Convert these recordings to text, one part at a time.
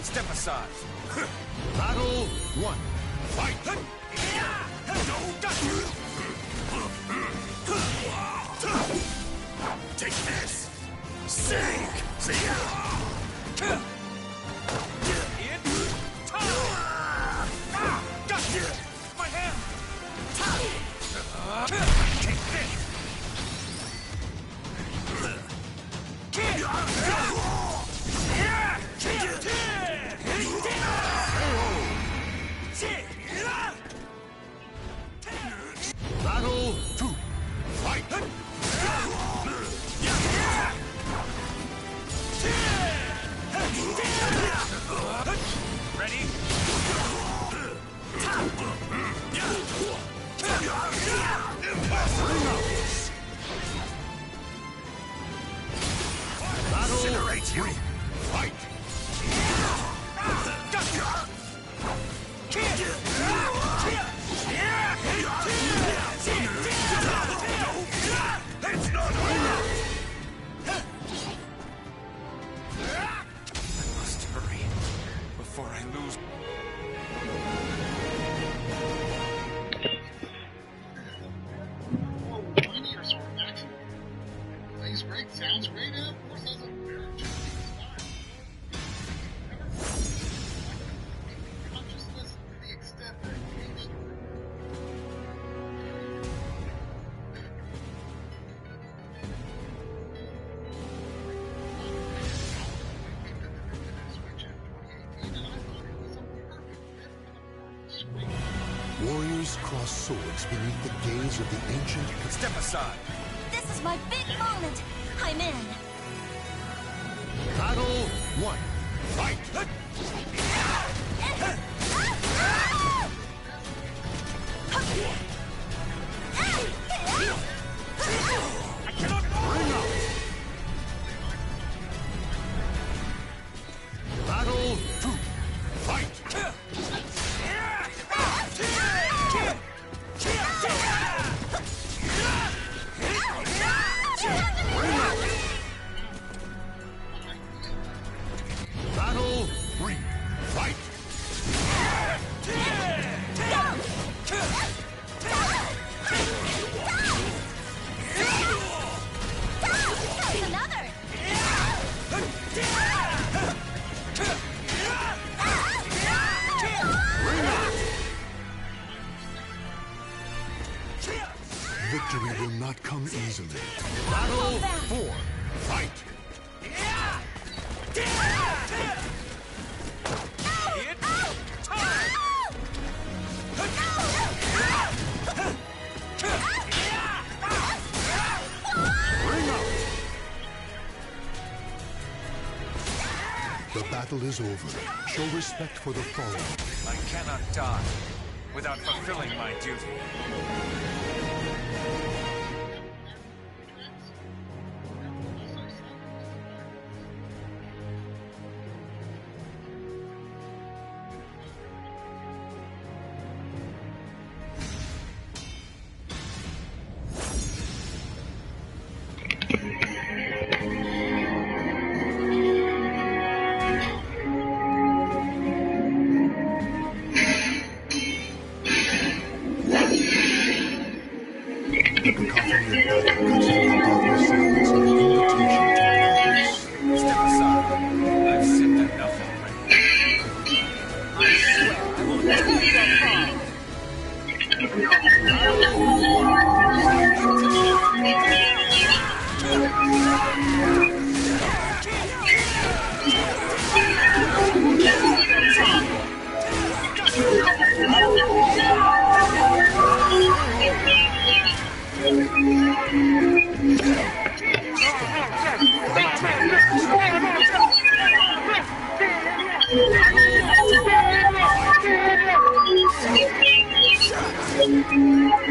Step aside. Battle 1. Fight! Take this! Sink! See ya! My hand! Take this! Battle 2. Fight! Ready? Battle 3. Fight! It's not over! I must hurry before I lose. Plays great, sounds great, and of course has a very interesting style. Consciousness to the extent that it changed the Switch in 2018, and I thought it was a perfect fit for the screen. Warriors cross swords beneath the gaze of the ancient. Step aside. This is my big moment. I'm in. Battle 1. Fight! Battle 2. Fight! Battle 3. Fight! Another. Victory will not come easily. Battle 4. Fight! The battle is over. Show respect for the fallen. I cannot die without fulfilling my duty. The cacophony of battle cuts through the darkness sounds of an invitation to madness. Step aside. I've sipped enough already. I swear I won't let Battle 2.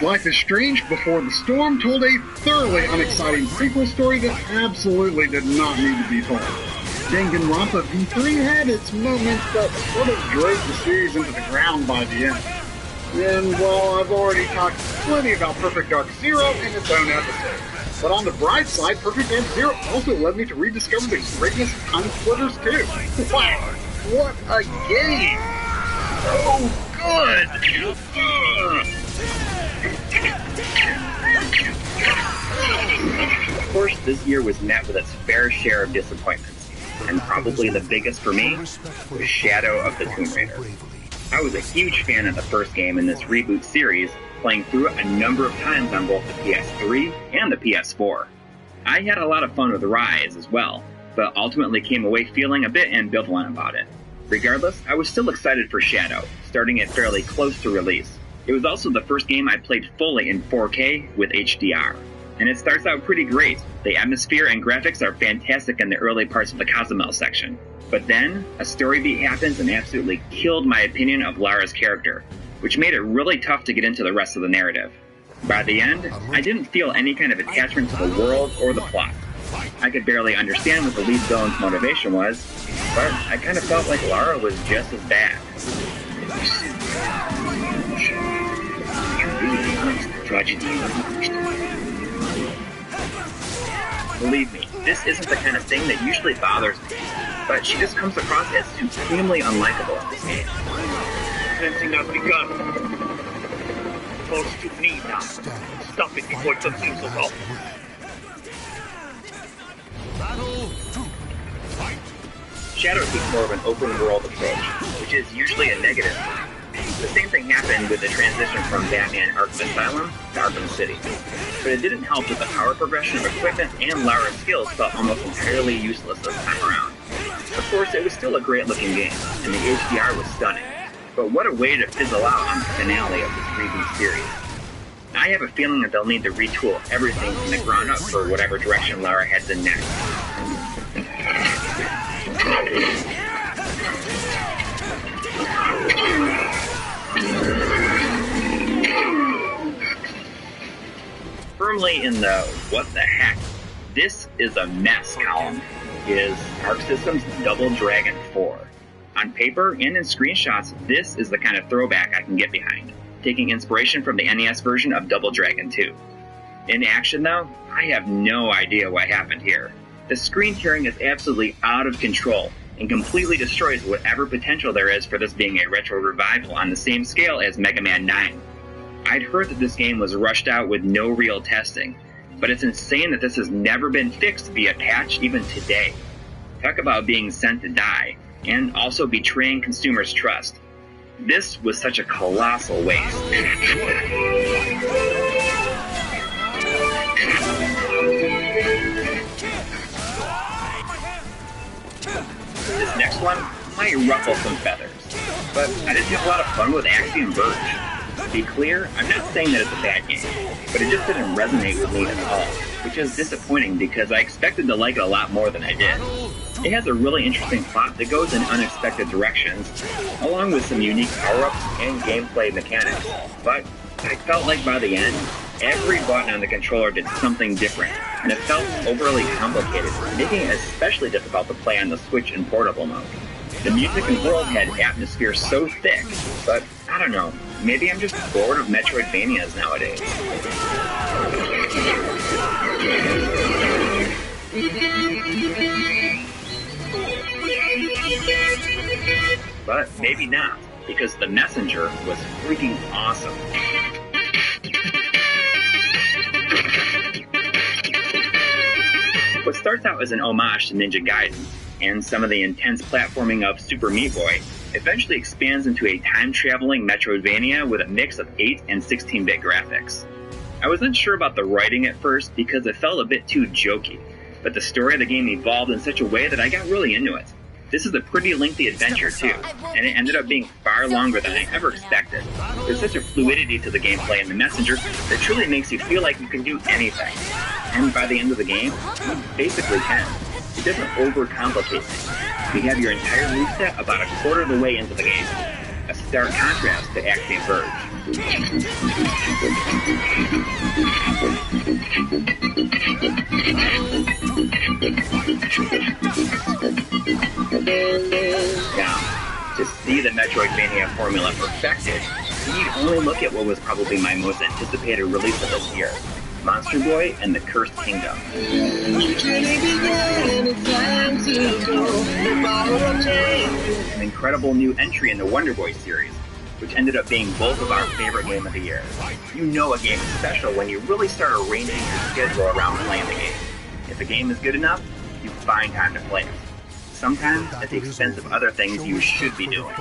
Life is Strange Before the Storm told a thoroughly unexciting prequel story that absolutely did not need to be told. Danganronpa V3 had its moments that sort of drove the series into the ground by the end. And while I've already talked plenty about Perfect Dark Zero in its own episode, but on the bright side, Perfect Dark Zero also led me to rediscover the greatness of Time Splitters 2. Wow, what a game! So good! Of course, this year was met with its fair share of disappointments, and probably the biggest for me was Shadow of the Tomb Raider. I was a huge fan of the first game in this reboot series, playing through it a number of times on both the PS3 and the PS4. I had a lot of fun with Rise as well, but ultimately came away feeling a bit ambivalent about it. Regardless, I was still excited for Shadow, starting it fairly close to release. It was also the first game I played fully in 4K with HDR. And it starts out pretty great. The atmosphere and graphics are fantastic in the early parts of the Cozumel section. But then, a story beat happens and absolutely killed my opinion of Lara's character, which made it really tough to get into the rest of the narrative. By the end, I didn't feel any kind of attachment to the world or the plot. I could barely understand what the lead villain's motivation was, but I kind of felt like Lara was just as bad. Believe me, this isn't the kind of thing that usually bothers me, but she just comes across as supremely unlikable in this game. Fencing has begun. Close to me now. Stop it before it consumes us all. Shadow takes more of an open world approach, which is usually a negative. The same thing happened with the transition from Batman Arkham Asylum to Arkham City. But it didn't help that the power progression of equipment and Lara's skills felt almost entirely useless this time around. Of course, it was still a great looking game, and the HDR was stunning. But what a way to fizzle out on the finale of this reboot series. I have a feeling that they'll need to retool everything from the ground up for whatever direction Lara heads in next. Firmly in the what the heck, this is a mess column is Arc System's Double Dragon 4. On paper and in screenshots, this is the kind of throwback I can get behind, taking inspiration from the NES version of Double Dragon 2. In action though, I have no idea what happened here. The screen tearing is absolutely out of control and completely destroys whatever potential there is for this being a retro revival on the same scale as Mega Man 9. I'd heard that this game was rushed out with no real testing, but it's insane that this has never been fixed via patch even today. Talk about being sent to die, and also betraying consumers' trust. This was such a colossal waste. This next one might ruffle some feathers, but I didn't have a lot of fun with Axiom Verge. To be clear, I'm not saying that it's a bad game, but it just didn't resonate with me at all, which is disappointing because I expected to like it a lot more than I did. It has a really interesting plot that goes in unexpected directions, along with some unique power-ups and gameplay mechanics, but I felt like by the end, every button on the controller did something different, and it felt overly complicated, making it especially difficult to play on the Switch in portable mode. The music and world had atmosphere so thick, but I don't know, maybe I'm just bored of Metroidvanias nowadays. But maybe not, because The Messenger was freaking awesome. What starts out as an homage to Ninja Gaiden and some of the intense platforming of Super Meat Boy eventually expands into a time-traveling Metroidvania with a mix of 8 and 16-bit graphics. I was unsure about the writing at first because it felt a bit too jokey, but the story of the game evolved in such a way that I got really into it. This is a pretty lengthy adventure too, and it ended up being far longer than I ever expected. There's such a fluidity to the gameplay in The Messenger that truly makes you feel like you can do anything. And by the end of the game, you basically can. It doesn't overcomplicate things. You have your entire moveset about a quarter of the way into the game. A stark contrast to Axiom Verge. Now, to see the Metroidvania formula perfected, you need only look at what was probably my most anticipated release of this year, Monster Boy and the Cursed Kingdom. An incredible new entry in the Wonder Boy series, which ended up being both of our favorite game of the year. You know a game is special when you really start arranging your schedule around playing the game. If a game is good enough, you find time to play it. Sometimes at the expense of other things you should be doing.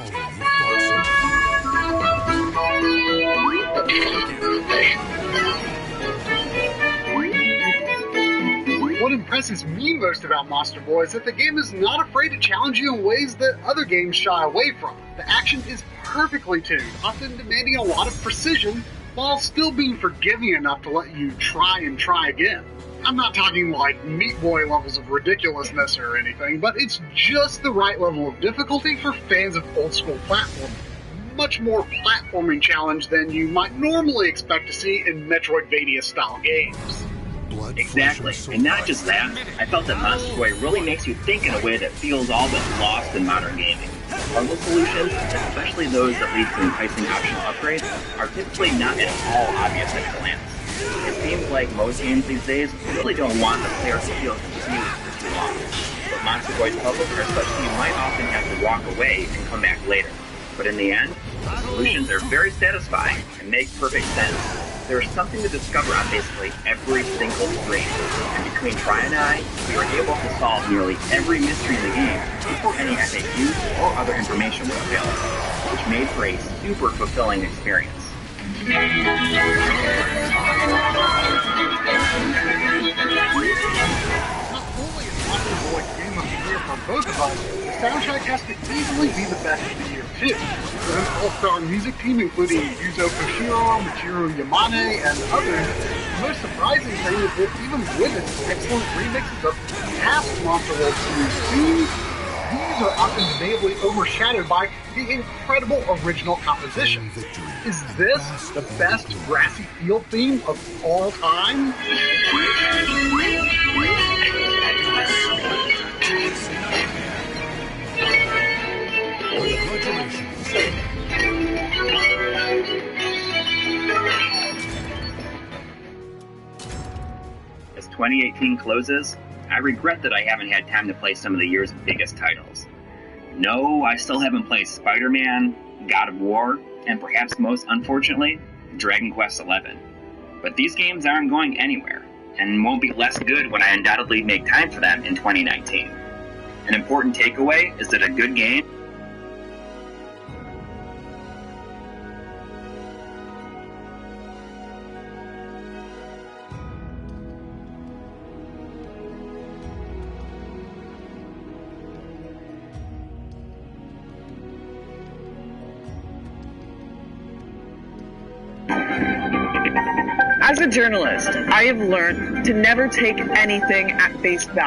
What impressed impresses me most about Monster Boy is that the game is not afraid to challenge you in ways that other games shy away from. The action is perfectly tuned, often demanding a lot of precision, while still being forgiving enough to let you try and try again. I'm not talking like Meat Boy levels of ridiculousness or anything, but it's just the right level of difficulty for fans of old school platforming. Much more platforming challenge than you might normally expect to see in Metroidvania-style games. Exactly, and not just that, I felt that Monster Boy really makes you think in a way that feels all but lost in modern gaming. Puzzle solutions, especially those that lead to enticing optional upgrades, are typically not at all obvious at a glance. It seems like most games these days really don't want the player to feel confused for too long. But Monster Boy's puzzles are such that you might often have to walk away and come back later. But in the end, the solutions are very satisfying and make perfect sense. There is something to discover on basically every single screen, and between Try and I, we were able to solve nearly every mystery in the game before any FAQs or other information was available, which made for a super fulfilling experience. Not only is Monster Boy Game of the Year for both of us, the soundtrack has to easily be the best of the year too. With an all-star music team including Yuzo Koshiro, Michiru Yamane, and others, the most surprising thing is that even with its excellent remixes of past Monster World Series 2, these are often debatably overshadowed by the incredible original composition. Is this the best grassy field theme of all time? As 2018 closes, I regret that I haven't had time to play some of the year's biggest titles. No, I still haven't played Spider-Man, God of War, and perhaps most unfortunately, Dragon Quest XI. But these games aren't going anywhere, and won't be less good when I undoubtedly make time for them in 2019. An important takeaway is that a good game As a journalist, I have learned to never take anything at face value.